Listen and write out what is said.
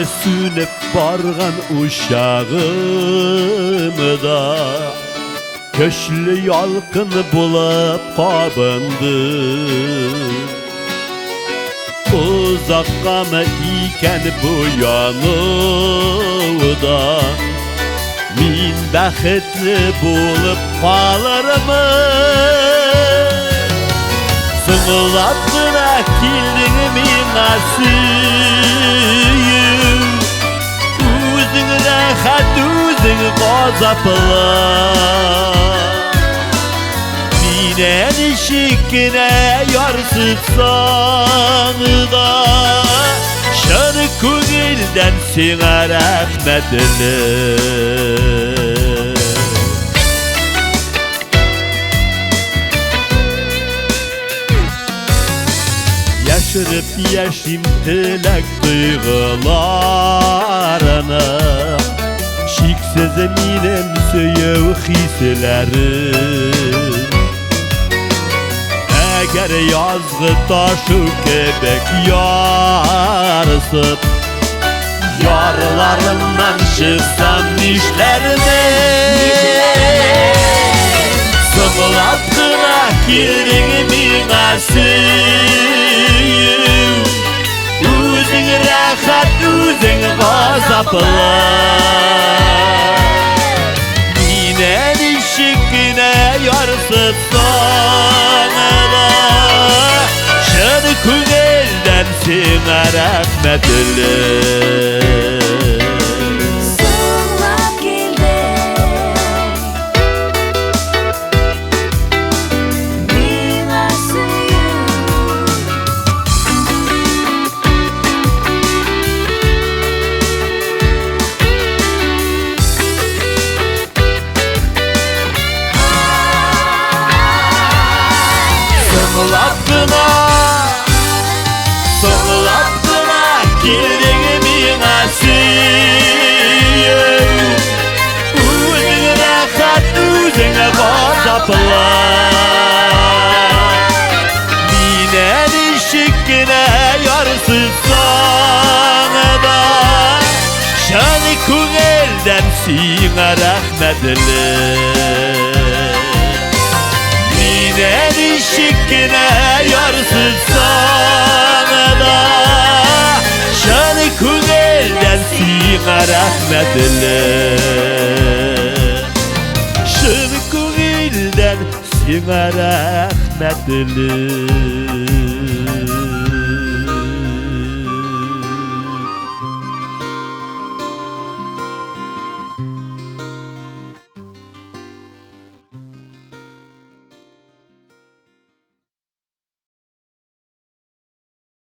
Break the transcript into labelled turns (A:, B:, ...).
A: Öyle sünüp bargan uşağımda köşlü yalqın bulup qabındı. Uzakka mı iken bu yanıda min bəxtli bulup qalırımı. Sığılattına kildin mina suyum, Uzun rahat uzun gazaplar. Minen işikine yarsıtsan da şanı kugilden sana rahmetler. Yaşırıp yaşım tilek duygularına, şiksiz eminim söyüv hislerim. Eğer yazgı taşı kebek yarsıp yarlarımdan çıksam işlerime, Sığılattına girdin mina suyum, Uzun rahat uzun gazaplar. Minen işikine yarsıtsan da şanı kugilden sana rahmetler. Sığılattına girdin mina suyum, Uzun rahat uzun gazaplar. Minen işikine yarsıtsan da şanı kugilden sana rahmetler. Minen işikine yarsıtsan da şanı kugilden sana rahmetler. Şanı kugilden sana rahmetler.